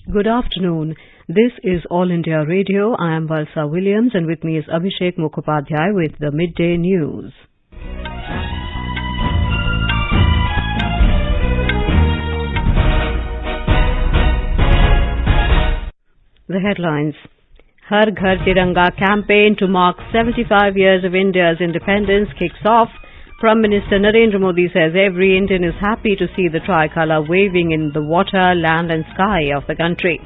Good afternoon. This is All India Radio. I am Valsa Williams and with me is Abhishek Mukhopadhyay with the Midday News. The headlines. Har Ghar Tiranga campaign to mark 75 years of India's independence kicks off. Prime Minister Narendra Modi says every Indian is happy to see the tricolour waving in the water, land and sky of the country.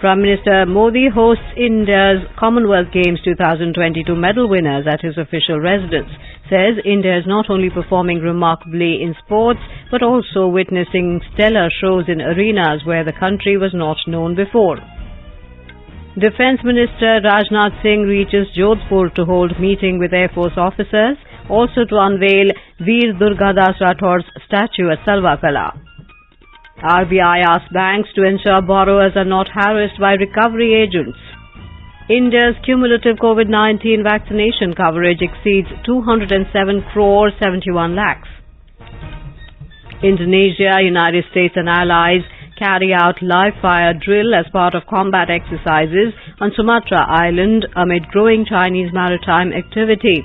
Prime Minister Modi hosts India's Commonwealth Games 2022 medal winners at his official residence. Says India is not only performing remarkably in sports but also witnessing stellar shows in arenas where the country was not known before. Defence Minister Rajnath Singh reaches Jodhpur to hold meeting with Air Force officers, also to unveil Veer Durgadas Rathor's statue at Salwakala. RBI asks banks to ensure borrowers are not harassed by recovery agents. India's cumulative COVID-19 vaccination coverage exceeds 207 crore 71 lakhs. Indonesia, United States and allies carry out live fire drill as part of combat exercises on Sumatra Island amid growing Chinese maritime activity.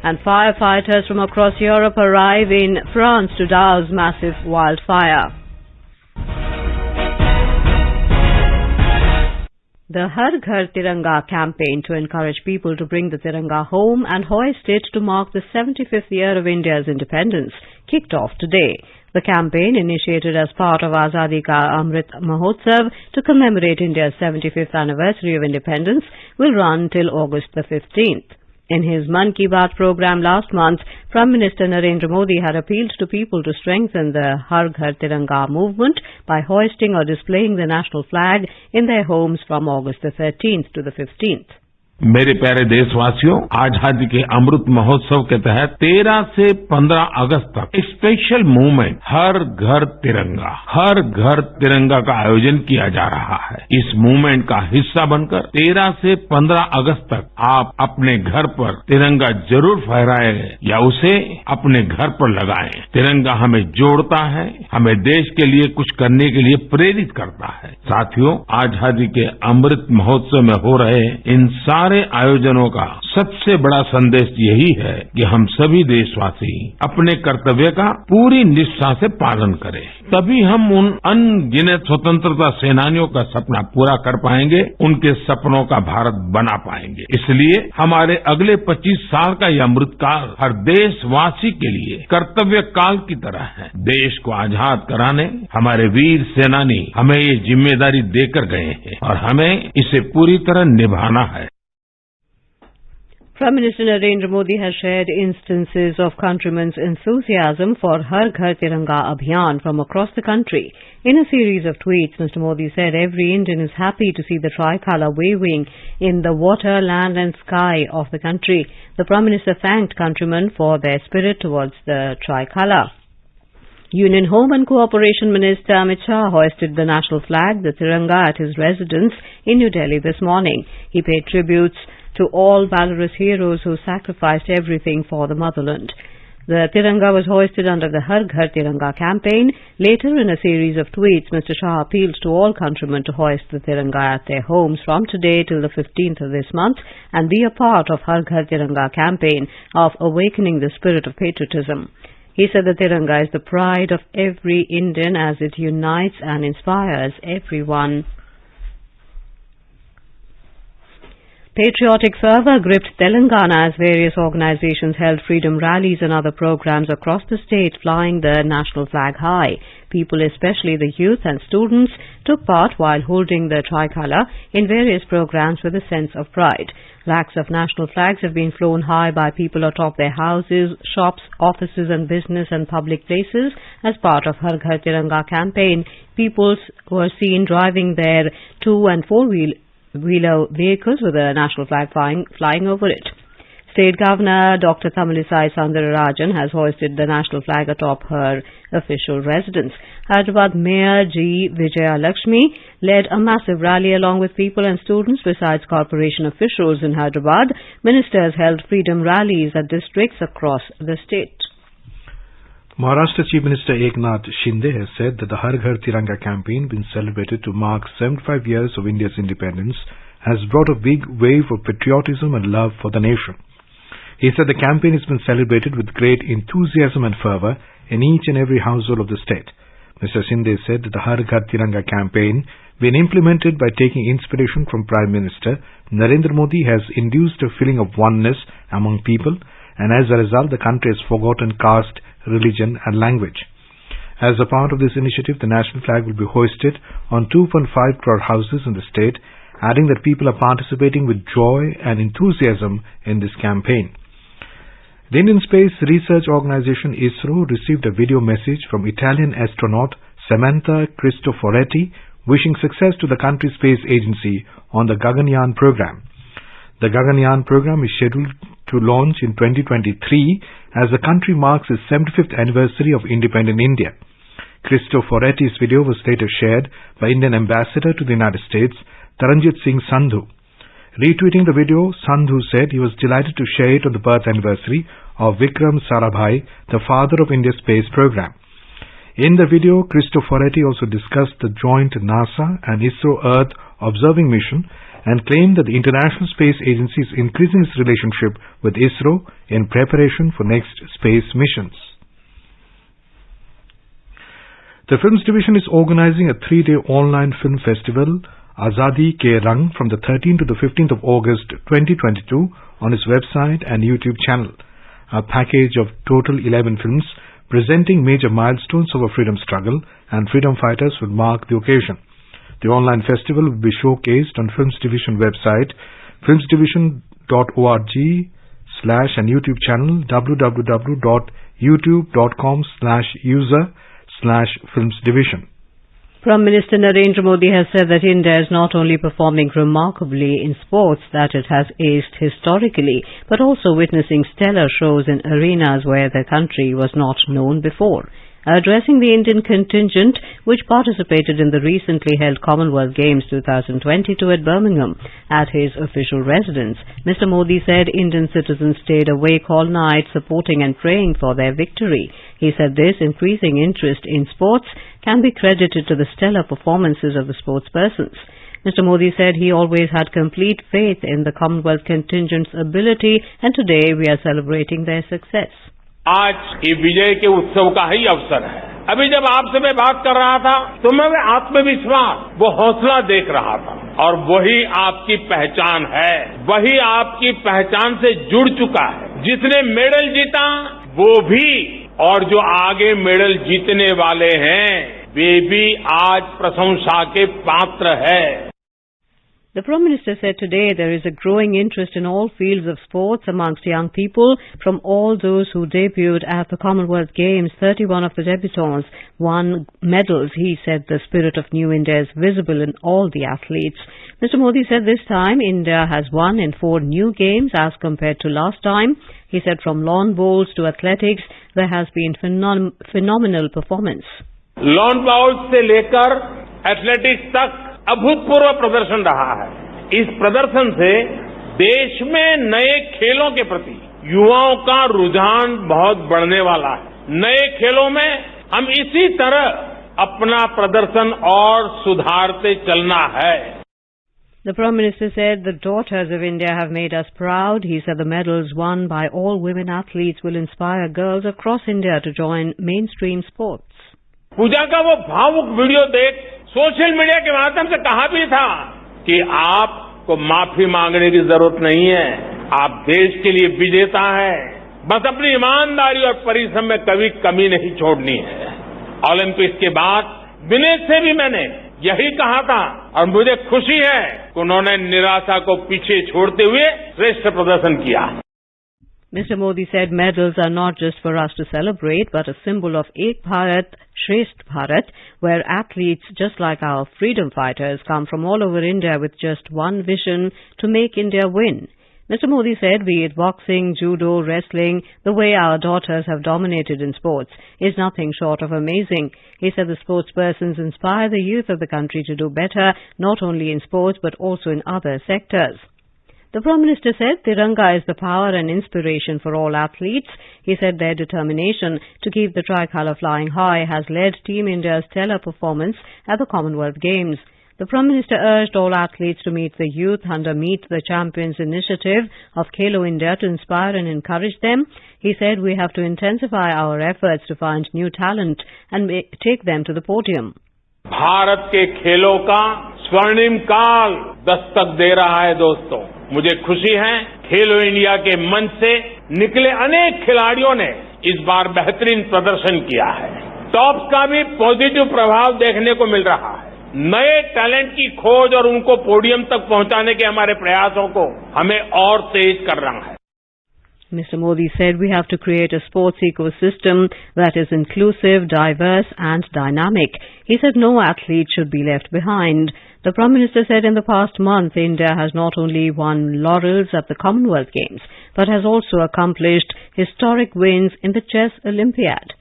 And firefighters from across Europe arrive in France to douse massive wildfire. The Har Ghar Tiranga campaign to encourage people to bring the Tiranga home and hoist it to mark the 75th year of India's independence kicked off today. The campaign, initiated as part of Azadi Ka Amrit Mahotsav to commemorate India's 75th anniversary of independence, will run till August the 15th. In his Mann Ki Baat program last month, Prime Minister Narendra Modi had appealed to people to strengthen the Har Ghar Tiranga movement by hoisting or displaying the national flag in their homes from August the 13th to the 15th. मेरे प्यारे देशवासियों, आजादी के अमृत महोत्सव के तहत 13 से 15 अगस्त तक एक स्पेशल मूवमेंट हर घर तिरंगा का आयोजन किया जा रहा है। इस मूवमेंट का हिस्सा बनकर 13 से 15 अगस्त तक आप अपने घर पर तिरंगा जरूर फहराएं या उसे अपने घर पर लगाएं। तिरंगा हमें जोड़ता है, हमें देश के लिए कुछ करने के लिए प्रेरित करता है। साथियों, आजादी के अमृत महोत्सव में हो रहे इन सारे आयोजनों का सबसे बड़ा संदेश यही है कि हम सभी देशवासी अपने कर्तव्य का पूरी निष्ठा से पालन करें। तभी हम उन अनगिनत स्वतंत्रता सेनानियों का सपना पूरा कर पाएंगे, उनके सपनों का भारत बना पाएंगे। इसलिए हमारे अगले 25 साल का यह अमृतकाल हर देशवासी के लिए कर्तव्य काल की तरह है। देश को आजाद कराने हमारे वीर सेनानी हमें ये जिम्मेदारी देकर गए हैं और हमें इसे पूरी तरह निभाना है। Prime Minister Narendra Modi has shared instances of countrymen's enthusiasm for Har Ghar Tiranga Abhiyan from across the country. In a series of tweets, Mr. Modi said every Indian is happy to see the tricolour waving in the water, land and sky of the country. The Prime Minister thanked countrymen for their spirit towards the tricolour. Union Home and Cooperation Minister Amit Shah hoisted the national flag, the Tiranga, at his residence in New Delhi this morning. He paid tributes to all valorous heroes who sacrificed everything for the motherland. The Tiranga was hoisted under the Har Ghar Tiranga campaign. Later, in a series of tweets, Mr. Shah appealed to all countrymen to hoist the Tiranga at their homes from today till the 15th of this month and be a part of Har Ghar Tiranga campaign of awakening the spirit of patriotism. He said the Tiranga is the pride of every Indian as it unites and inspires everyone. Patriotic fervour gripped Telangana as various organizations held freedom rallies and other programs across the state flying the national flag high. People, especially the youth and students, took part while holding the tricolour in various programs with a sense of pride. Lakhs of national flags have been flown high by people atop their houses, shops, offices and business and public places as part of Har Ghar Tiranga campaign. People were seen driving their 2- and 4-wheeler vehicles with a national flag flying over it. State Governor Dr. Tamilisai Soundararajan has hoisted the national flag atop her official residence. Hyderabad Mayor G. Vijaya Lakshmi led a massive rally along with people and students. Besides corporation officials in Hyderabad, ministers held freedom rallies at districts across the state. Maharashtra Chief Minister Eknath Shinde has said that the Har Ghar Tiranga campaign, been celebrated to mark 75 years of India's independence, has brought a big wave of patriotism and love for the nation. He said the campaign has been celebrated with great enthusiasm and fervour in each and every household of the state. Mr. Shinde said that the Har Ghar Tiranga campaign, been implemented by taking inspiration from Prime Minister Narendra Modi, has induced a feeling of oneness among people, and as a result the country has forgotten caste, religion and language. As a part of this initiative, the national flag will be hoisted on 2.5 crore houses in the state, adding that people are participating with joy and enthusiasm in this campaign. The Indian Space Research Organization ISRO received a video message from Italian astronaut Samantha Cristoforetti wishing success to the country's space agency on the Gaganyaan program. The Gaganyaan program is scheduled to launch in 2023 as the country marks its 75th anniversary of independent India. Cristoforetti's video was later shared by Indian Ambassador to the United States, Taranjit Singh Sandhu. Retweeting the video, Sandhu said he was delighted to share it on the birth anniversary of Vikram Sarabhai, the father of India's space program. In the video, Cristoforetti also discussed the joint NASA and ISRO Earth observing mission and claimed that the International Space Agency is increasing its relationship with ISRO in preparation for next space missions. The Films Division is organizing a 3-day online film festival, Azadi Ke Rang, from the 13th to the 15th of August 2022 on its website and YouTube channel. A package of total 11 films presenting major milestones of our freedom struggle and freedom fighters will mark the occasion. The online festival will be showcased on Films Division website, filmsdivision.org/ and YouTube channel www.youtube.com/user/filmsdivision. Prime Minister Narendra Modi has said that India is not only performing remarkably in sports that it has aced historically, but also witnessing stellar shows in arenas where the country was not known before. Addressing the Indian contingent, which participated in the recently held Commonwealth Games 2022 at Birmingham at his official residence, Mr. Modi said Indian citizens stayed awake all night supporting and praying for their victory. He said this increasing interest in sports can be credited to the stellar performances of the sportspersons. Mr. Modi said he always had complete faith in the Commonwealth contingent's ability, and today we are celebrating their success. आज ये विजय के उत्सव का ही अवसर है। अभी जब आपसे मैं बात कर रहा था तो मैं आत्मविश्वास, वो हौसला देख रहा था, और वही आपकी पहचान है, वही आपकी पहचान से जुड़ चुका है। जिसने मेडल जीता वो भी, और जो आगे मेडल जीतने वाले हैं वे भी आज प्रशंसा के पात्र है। The Prime Minister said today there is a growing interest in all fields of sports amongst young people. From all those who debuted at the Commonwealth Games, 31 of the debutants won medals. He said the spirit of New India is visible in all the athletes. Mr. Modi said this time India has won in 4 new games as compared to last time. He said from lawn bowls to athletics, there has been phenomenal performance. Lawn bowls से लेकर athletics तक अभूतपूर्व प्रदर्शन रहा है। इस प्रदर्शन से देश में नए खेलों के प्रति युवाओं का रुझान बहुत बढ़ने वाला है। नए खेलों में हम इसी तरह अपना प्रदर्शन और सुधारते चलना है। The Prime Minister said the daughters of India have made us proud. He said the medals won by all women athletes will inspire girls across India to join mainstream sports. पूजा का वो भावुक वीडियो देख social media के माध्यम से कहा भी था कि आपको माफी मांगने की जरूरत नहीं है, आप देश के लिए विजेता हैं, बस अपनी ईमानदारी और परिश्रम में कभी कमी नहीं छोड़नी है। ओलंपिक्स के बाद विनेश से भी मैंने यही कहा था, और मुझे खुशी है कि उन्होंने निराशा को पीछे छोड़ते हुए श्रेष्ठ प्रदर्शन किया। Mr. Modi said medals are not just for us to celebrate, but a symbol of Ek Bharat, Shresth Bharat, where athletes, just like our freedom fighters, come from all over India with just one vision to make India win. Mr. Modi said, be it boxing, judo, wrestling, the way our daughters have dominated in sports is nothing short of amazing. He said the sportspersons inspire the youth of the country to do better, not only in sports but also in other sectors. The Prime Minister said Tiranga is the power and inspiration for all athletes. He said their determination to keep the tricolour flying high has led Team India's stellar performance at the Commonwealth Games. The Prime Minister urged all athletes to meet the youth under Meet the Champions initiative of Khelo India to inspire and encourage them. He said we have to intensify our efforts to find new talent and take them to the podium. Bharat के खेलों का स्वर्णिम काल दस्तक दे रहा है दोस्तों। मुझे खुशी है खेलो इंडिया के मंच से निकले अनेक खिलाड़ियों ने इस बार बेहतरीन प्रदर्शन किया है। टॉप्स का भी पॉजिटिव प्रभाव देखने को मिल रहा है। नए टैलेंट की खोज और उनको पोडियम तक पहुंचाने के हमारे प्रयासों को हमें और तेज करना है। Mr. Modi said we have to create a sports ecosystem that is inclusive, diverse and dynamic. He said no athlete should be left behind. The Prime Minister said in the past month, India has not only won laurels at the Commonwealth Games, but has also accomplished historic wins in the Chess Olympiad.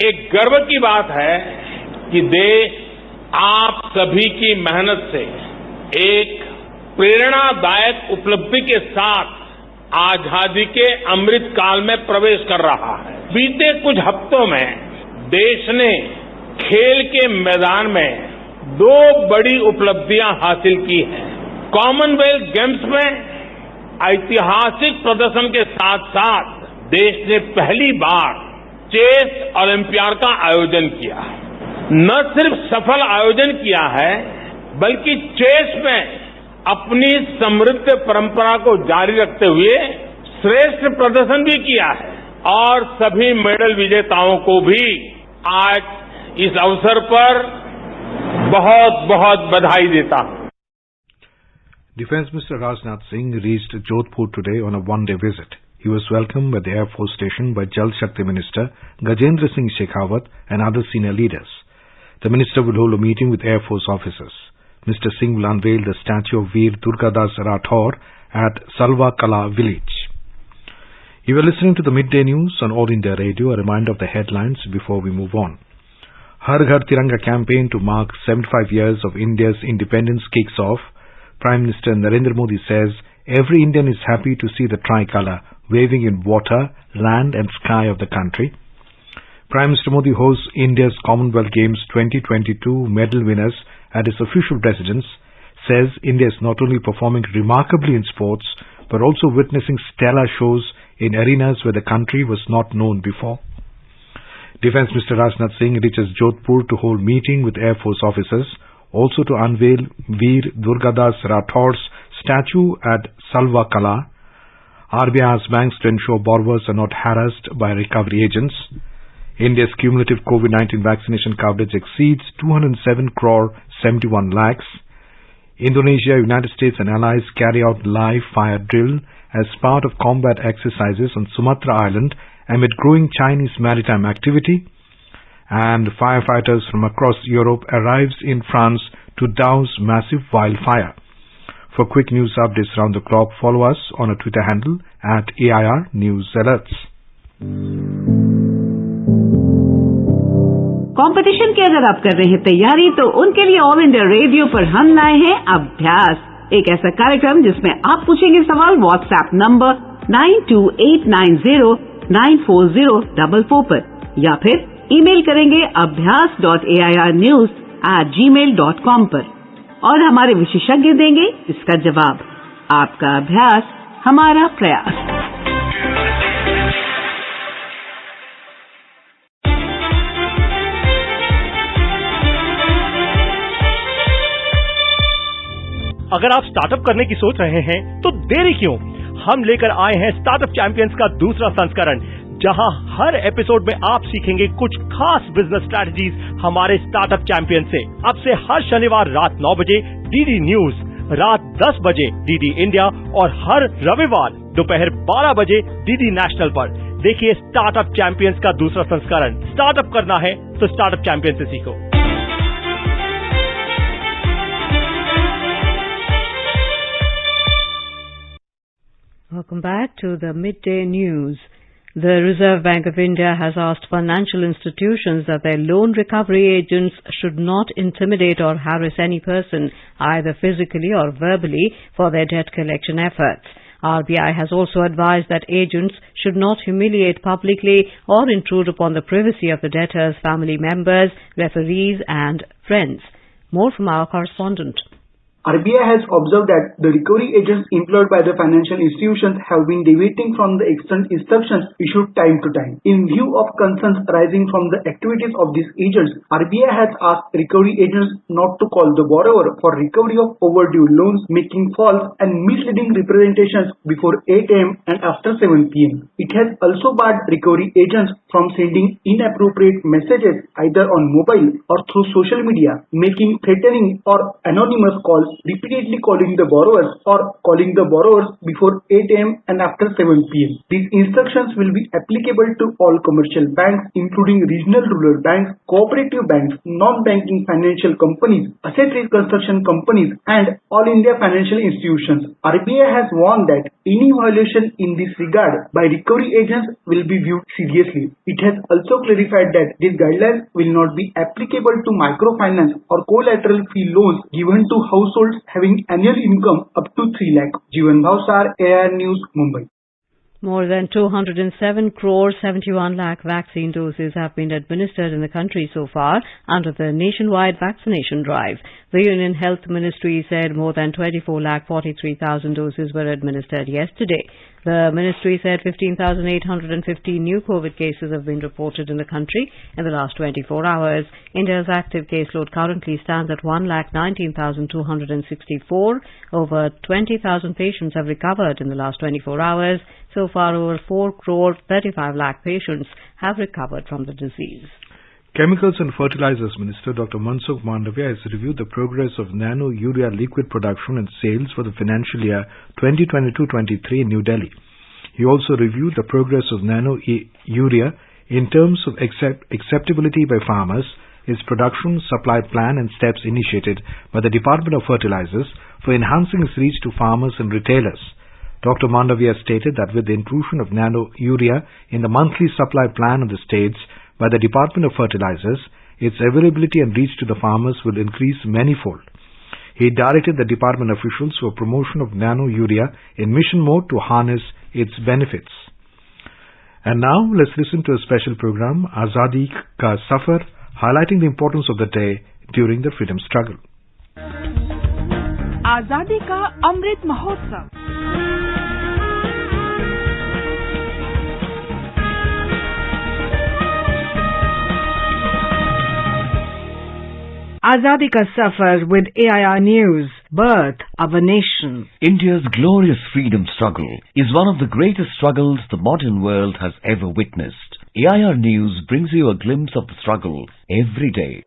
एक गर्व की बात है कि देश आप सभी की मेहनत से एक प्रेरणादायक उपलब्धि के साथ आजादी के अमृत काल में प्रवेश कर रहा है। बीते कुछ हफ्तों में देश ने खेल के मैदान में 2 बड़ी उपलब्धियां हासिल की हैं। कॉमनवेल्थ गेम्स में ऐतिहासिक प्रदर्शन के साथ साथ देश ने पहली बार चेस ओलंपियाड का आयोजन किया है। न सिर्फ सफल आयोजन किया है बल्कि चेस में अपनी समृद्ध परंपरा को जारी रखते हुए श्रेष्ठ प्रदर्शन भी किया है और सभी मेडल विजेताओं को भी आज इस अवसर पर बहुत बहुत बधाई देता हूं। Defence Minister Rajnath Singh reached Jodhpur today on a one-day visit. He was welcomed at the Air Force Station by Jal Shakti Minister Gajendra Singh Shekhawat and other senior leaders. The minister will hold a meeting with Air Force officers. Mr. Singh will unveil the statue of Veer Durgadas Rathore at Salwa Kala village. You are listening to the Midday News on All India Radio. A reminder of the headlines before we move on. Har Ghar Tiranga campaign to mark 75 years of India's independence kicks off. Prime Minister Narendra Modi says every Indian is happy to see the tricolour waving in water, land and sky of the country. Prime Minister Modi hosts India's Commonwealth Games 2022 medal winners at his official residence, says India is not only performing remarkably in sports, but also witnessing stellar shows in arenas where the country was not known before. Defence Minister Rajnath Singh reaches Jodhpur to hold meeting with Air Force officers, also to unveil Veer Durgadas Rathore's statue at Salwa Kala. RBI asks banks to ensure borrowers are not harassed by recovery agents. India's cumulative COVID-19 vaccination coverage exceeds 207 crore 71 lakhs. Indonesia, United States and allies carry out live fire drill as part of combat exercises on Sumatra Island amid growing Chinese maritime activity. And firefighters from across Europe arrives in France to douse massive wildfire. For quick news updates around the clock, follow us on our Twitter handle at AIR News Alerts. Competition की अगर आप कर रहे हैं तैयारी तो उनके लिए ऑल इंडिया रेडियो पर हम लाए हैं अभ्यास, एक ऐसा कार्यक्रम जिसमें आप पूछेंगे सवाल व्हाट्सएप नंबर 9289094044 पर या फिर ईमेल करेंगे abhyas.airnews@gmail.com पर और हमारे विशेषज्ञ देंगे इसका जवाब। आपका अभ्यास हमारा प्रयास। अगर आप स्टार्टअप करने की सोच रहे हैं तो देरी क्यों? हम लेकर आए हैं स्टार्टअप चैंपियंस का दूसरा संस्करण, जहां हर एपिसोड में आप सीखेंगे कुछ खास बिजनेस स्ट्रैटेजीज हमारे स्टार्टअप चैंपियन से। अब से हर शनिवार रात 9 बजे डीडी न्यूज, रात 10 बजे डीडी इंडिया और हर रविवार दोपहर 12 बजे डीडी नेशनल पर देखिए स्टार्टअप चैंपियंस का दूसरा संस्करण। स्टार्टअप करना है तो स्टार्टअप चैंपियन से सीखो। Welcome back to the Midday News. The Reserve Bank of India has asked financial institutions that their loan recovery agents should not intimidate or harass any person, either physically or verbally, for their debt collection efforts. RBI has also advised that agents should not humiliate publicly or intrude upon the privacy of the debtors' family members, referees and friends. More from our correspondent. RBI has observed that the recovery agents employed by the financial institutions have been deviating from the extant instructions issued time to time. In view of concerns arising from the activities of these agents, RBI has asked recovery agents not to call the borrower for recovery of overdue loans, making false and misleading representations before 8 a.m. and after 7 p.m. It has also barred recovery agents from sending inappropriate messages either on mobile or through social media, making threatening or anonymous calls, repeatedly calling the borrowers or calling the borrowers before 8 a.m. and after 7 p.m. These instructions will be applicable to all commercial banks, including regional rural banks, cooperative banks, non-banking financial companies, asset reconstruction companies, and all India financial institutions. RBI has warned that any violation in this regard by recovery agents will be viewed seriously. It has also clarified that these guidelines will not be applicable to microfinance or collateral free loans given to households having annual income up to 3 lakh. Jeevan Bhavsar, AIR News, Mumbai. More than 207 crore 71 lakh vaccine doses have been administered in the country so far under the nationwide vaccination drive. The Union Health Ministry said more than 24 lakh 43,000 doses were administered yesterday. The ministry said 15,850 new COVID cases have been reported in the country in the last 24 hours. India's active caseload currently stands at 1,19,264. Over 20,000 patients have recovered in the last 24 hours. So far, over 4 crore 35 lakh patients have recovered from the disease. Chemicals and Fertilizers Minister Dr. Mansukh Mandavia has reviewed the progress of nano urea liquid production and sales for the financial year 2022-23 in New Delhi. He also reviewed the progress of nano urea in terms of acceptability by farmers, its production, supply plan and steps initiated by the Department of Fertilizers for enhancing its reach to farmers and retailers. Dr. Mandavia stated that with the inclusion of nano urea in the monthly supply plan of the states by the Department of Fertilizers, its availability and reach to the farmers will increase manifold. He directed the department officials for promotion of nano urea in mission mode to harness its benefits. And now let's listen to a special program, Azadi Ka Safar, highlighting the importance of the day during the freedom struggle. Azadi Ka Amrit Mahotsav. Azadi Ka Safar with AIR News. Birth of a Nation. India's glorious freedom struggle is one of the greatest struggles the modern world has ever witnessed. AIR News brings you a glimpse of the struggle every day.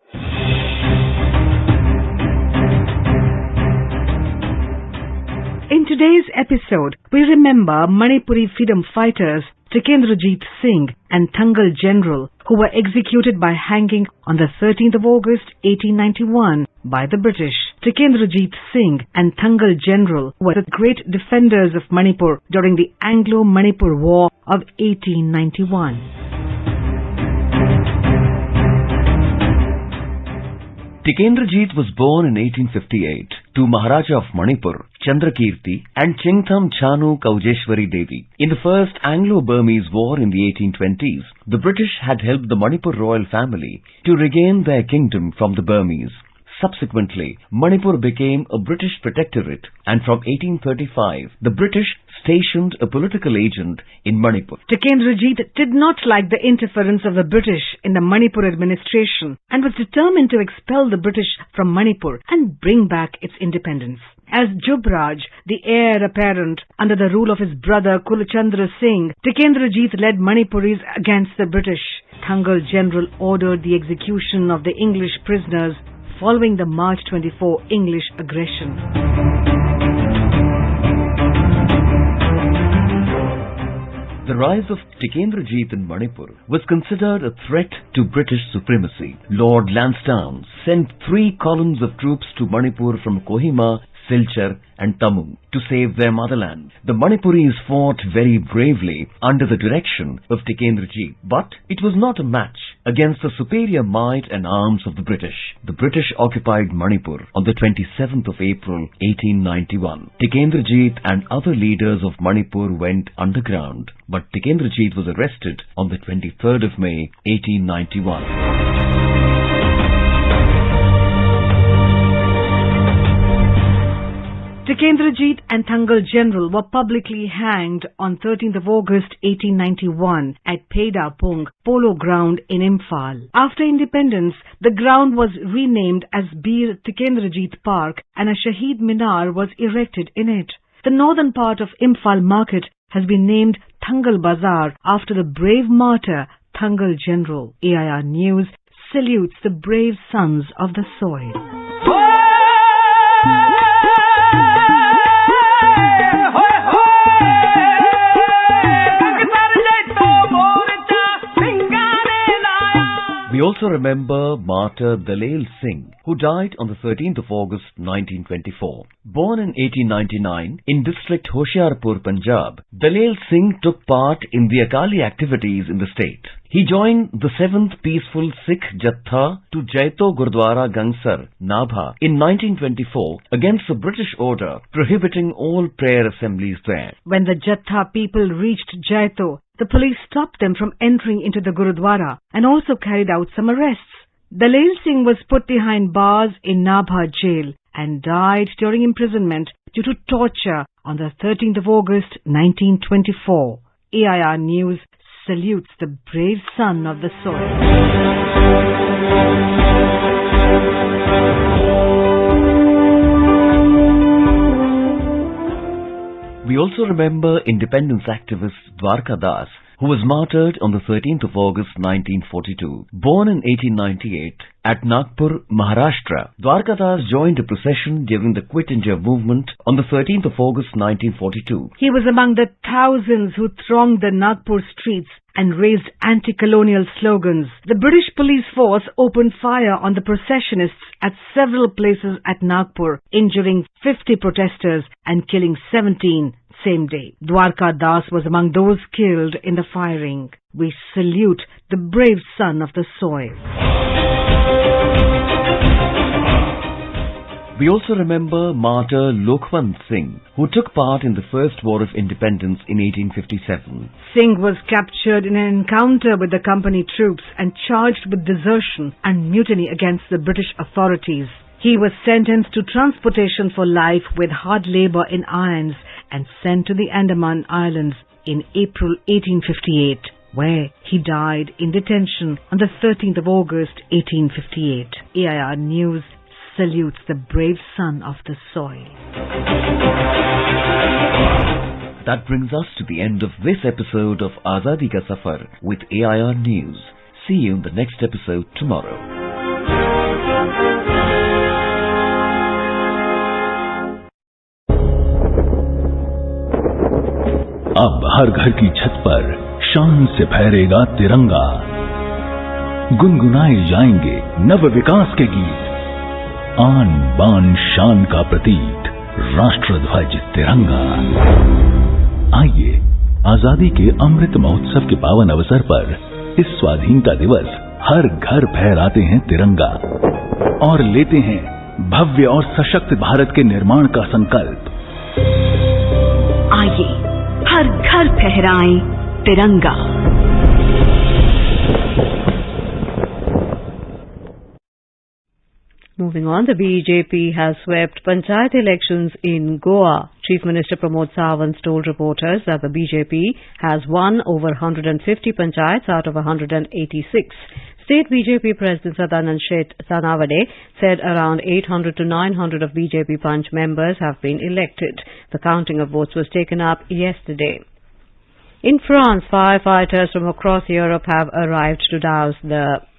In today's episode, we remember Manipuri freedom fighters Tikendrajit Singh and Thangal General, who were executed by hanging on the 13th of August 1891 by the British. Tikendrajit Singh and Thangal General were the great defenders of Manipur during the Anglo-Manipur War of 1891. Tikendrajit was born in 1858 to Maharaja of Manipur, Chandrakirti, and Chengtham Chanu Kaujeshwari Devi. In the first Anglo-Burmese War in the 1820s, the British had helped the Manipur royal family to regain their kingdom from the Burmese. Subsequently, Manipur became a British protectorate, and from 1835, the British stationed a political agent in Manipur. Tikendrajit did not like the interference of the British in the Manipur administration and was determined to expel the British from Manipur and bring back its independence. As Jubraj, the heir apparent under the rule of his brother Kulchandra Singh, Tikendrajit led Manipuris against the British. Thangal General ordered the execution of the English prisoners following the March 24 English aggression. The rise of Tikendrajit in Manipur was considered a threat to British supremacy. Lord Lansdowne sent 3 columns of troops to Manipur from Kohima, Silchar and Tamung to save their motherland. The Manipuris fought very bravely under the direction of Tikendrajit, but it was not a match against the superior might and arms of the British. The British occupied Manipur on the 27th of April 1891. Tikendrajit and other leaders of Manipur went underground, but Tikendrajit was arrested on the 23rd of May 1891. Tikendrajit and Thangal General were publicly hanged on 13th of August 1891 at Pedapung Polo Ground in Imphal. After independence, the ground was renamed as Bir Tikendrajit Park and a Shaheed Minar was erected in it. The northern part of Imphal market has been named Thangal Bazaar after the brave martyr Thangal General. AIR News salutes the brave sons of the soil. We also remember Martyr Dalal Singh, who died on the 13th of August 1924. Born in 1899 in district Hoshiarpur, Punjab, Dalal Singh took part in the Akali activities in the state. He joined the 7th Peaceful Sikh Jatha to Jaito Gurdwara Gangsar, Nabha in 1924 against the British order prohibiting all prayer assemblies there. When the Jatha people reached Jaito, the police stopped them from entering into the Gurudwara and also carried out some arrests. Dalal Singh was put behind bars in Nabha jail and died during imprisonment due to torture on the 13th of August 1924. AIR News salutes the brave son of the soil. We also remember independence activist Dwarka Das, who was martyred on the 13th of August 1942. Born in 1898 at Nagpur, Maharashtra, Dwarka Das joined a procession during the Quit India movement on the 13th of August 1942. He was among the thousands who thronged the Nagpur streets and raised anti-colonial slogans. The British police force opened fire on the processionists at several places at Nagpur, injuring 50 protesters and killing 17 same day. Dwarka Das was among those killed in the firing. We salute the brave son of the soil. We also remember Martyr Lokhwan Singh, who took part in the First War of Independence in 1857. Singh was captured in an encounter with the company troops and charged with desertion and mutiny against the British authorities. He was sentenced to transportation for life with hard labor in irons and sent to the Andaman Islands in April 1858, where he died in detention on the 13th of August 1858. AIR News salutes the brave son of the soil. That brings us to the end of this episode of Azadi Ka Safar with AIR News. See you in the next episode tomorrow. अब हर घर की छत पर शान से फहरेगा तिरंगा, गुनगुनाए जाएंगे नव विकास के गीत, आन बान शान का प्रतीक राष्ट्रध्वज तिरंगा। आइए आजादी के अमृत महोत्सव के पावन अवसर पर इस स्वाधीनता दिवस हर घर फहराते हैं तिरंगा और लेते हैं भव्य और सशक्त भारत के निर्माण का संकल्प। आइए हर घर फहराएं तिरंगा। Moving on, the BJP has swept Panchayat elections in Goa. Chief Minister Pramod Sawant told reporters that the BJP has won over 150 panchayats out of 186. State BJP President Sadanand Shet Tanavade said around 800 to 900 of BJP Panch members have been elected. The counting of votes was taken up yesterday. In France, firefighters from across Europe have arrived to douse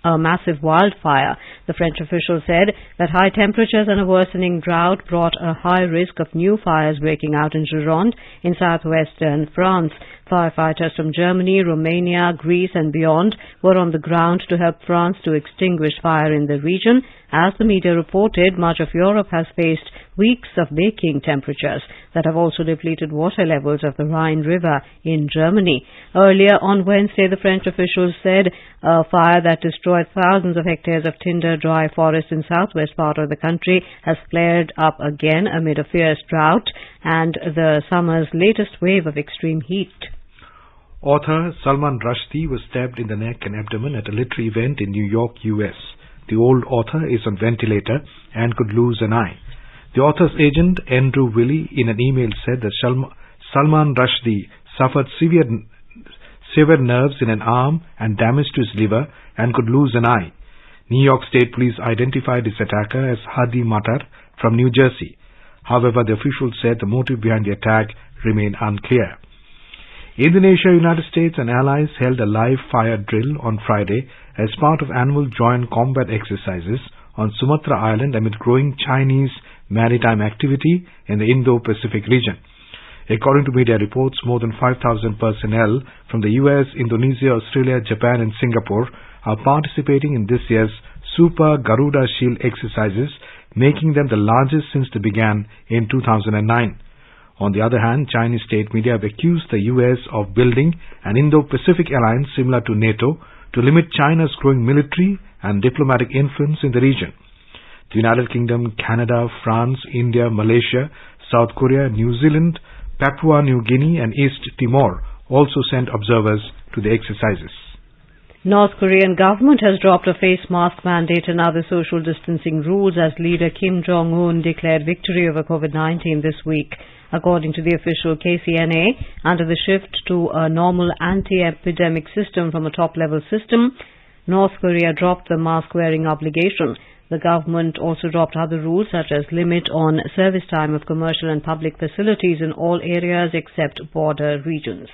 a massive wildfire. The French official said that high temperatures and a worsening drought brought a high risk of new fires breaking out in Gironde in southwestern France. Firefighters from Germany, Romania, Greece and beyond were on the ground to help France to extinguish fire in the region As the media reported, much of Europe has faced weeks of baking temperatures that have also depleted water levels of the Rhine River in Germany. Earlier on Wednesday, the French officials said a fire that destroyed thousands of hectares of tinder dry forest in southwest part of the country has flared up again amid a fierce drought and the summer's latest wave of extreme heat. Author Salman Rushdie was stabbed in the neck and abdomen at a literary event in New York, US. The old author is on ventilator and could lose an eye. The author's agent, Andrew Willey, in an email said that Salman Rushdie suffered severe nerves in an arm and damage to his liver and could lose an eye. New York State Police identified his attacker as Hadi Martyr from New Jersey. However, the officials said the motive behind the attack remained unclear. Indonesia, United States and allies held a live fire drill on Friday as part of annual joint combat exercises on Sumatra Island amid growing Chinese maritime activity in the Indo-Pacific region. According to media reports, more than 5,000 personnel from the US, Indonesia, Australia, Japan and Singapore are participating in this year's Super Garuda Shield exercises, making them the largest since they began in 2009. On the other hand, Chinese state media have accused the US of building an Indo-Pacific alliance similar to NATO to limit China's growing military and diplomatic influence in the region. The United Kingdom, Canada, France, India, Malaysia, South Korea, New Zealand, Papua New Guinea and East Timor also sent observers to the exercises. North Korean government has dropped a face mask mandate and other social distancing rules as leader Kim Jong-un declared victory over COVID-19 this week. According to the official KCNA, under the shift to a normal anti-epidemic system from a top-level system, North Korea dropped the mask-wearing obligation. The government also dropped other rules such as limit on service time of commercial and public facilities in all areas except border regions.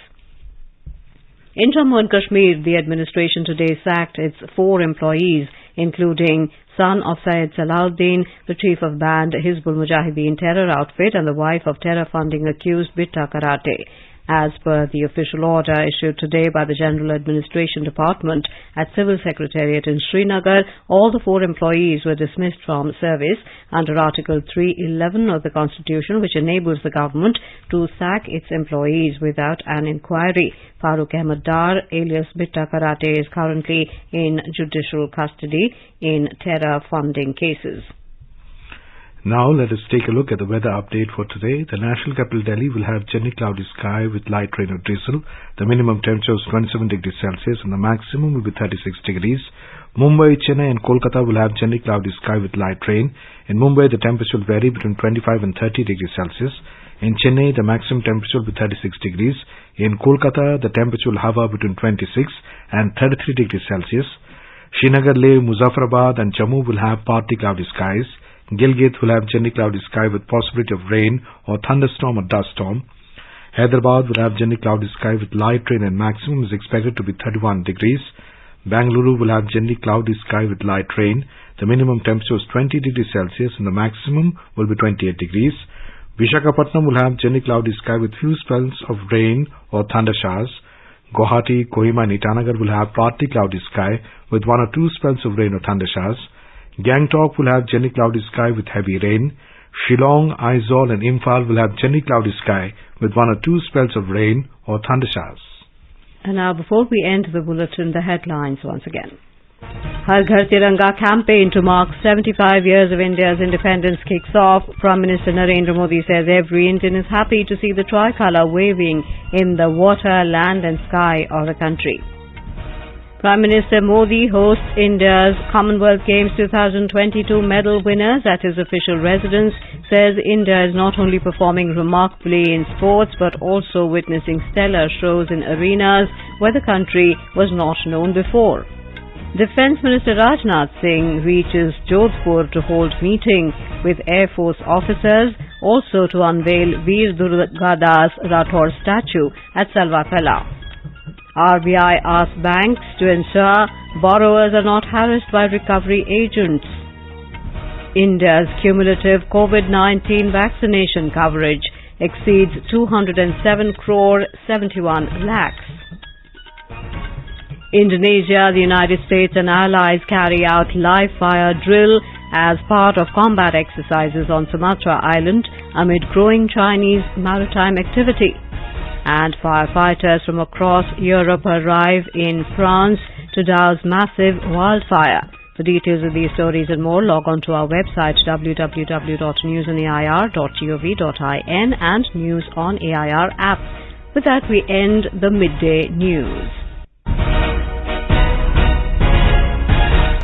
In Jammu and Kashmir, the administration today sacked its 4 employees, including son of Syed Salahuddin, the chief of band Hizbul Mujahideen terror outfit, and the wife of terror funding accused Bitta Karate. As per the official order issued today by the General Administration Department at Civil Secretariat in Srinagar, all the 4 employees were dismissed from service under Article 311 of the Constitution, which enables the government to sack its employees without an inquiry. Farooq Ahmed Dar, alias Bitta Karate, is currently in judicial custody in terror funding cases. Now let us take a look at the weather update for today. The national capital Delhi will have gently cloudy sky with light rain or drizzle. The minimum temperature is 27 degrees Celsius and the maximum will be 36 degrees. Mumbai, Chennai and Kolkata will have gently cloudy sky with light rain. In Mumbai, the temperature will vary between 25 and 30 degrees Celsius. In Chennai, the maximum temperature will be 36 degrees. In Kolkata, the temperature will hover between 26 and 33 degrees Celsius. Srinagar, Leh, Muzaffarabad and Jammu will have partly cloudy skies. Gilgit will have gently cloudy sky with possibility of rain or thunderstorm or dust storm. Hyderabad will have gently cloudy sky with light rain and maximum is expected to be 31 degrees. Bangalore will have gently cloudy sky with light rain. The minimum temperature is 20 degrees Celsius and the maximum will be 28 degrees. Visakhapatnam will have gently cloudy sky with few spells of rain or thunder showers. Guwahati, Kohima and Itanagar will have partly cloudy sky with 1 or 2 spells of rain or thunder showers. Gangtok will have gently cloudy sky with heavy rain. Shillong, Aizawl and Imphal will have gently cloudy sky with 1 or 2 spells of rain or thunder showers. And now before we end the bulletin, the headlines once again. Har Ghar Tiranga campaign to mark 75 years of India's independence kicks off. Prime Minister Narendra Modi says every Indian is happy to see the tricolour waving in the water, land and sky of the country. Prime Minister Modi hosts India's Commonwealth Games 2022 medal winners at his official residence, says India is not only performing remarkably in sports but also witnessing stellar shows in arenas where the country was not known before. Defence Minister Rajnath Singh reaches Jodhpur to hold meeting with Air Force officers, also to unveil Veer Durgadas Rathore statue at Salwa Kala. RBI asks banks to ensure borrowers are not harassed by recovery agents. India's cumulative COVID-19 vaccination coverage exceeds 207 crore 71 lakhs. Indonesia, the United States and allies carry out live fire drill as part of combat exercises on Sumatra Island amid growing Chinese maritime activity. And firefighters from across Europe arrive in France to douse massive wildfire. For details of these stories and more, log on to our website www.newsonair.gov.in and News on AIR app. With that, we end the Midday News.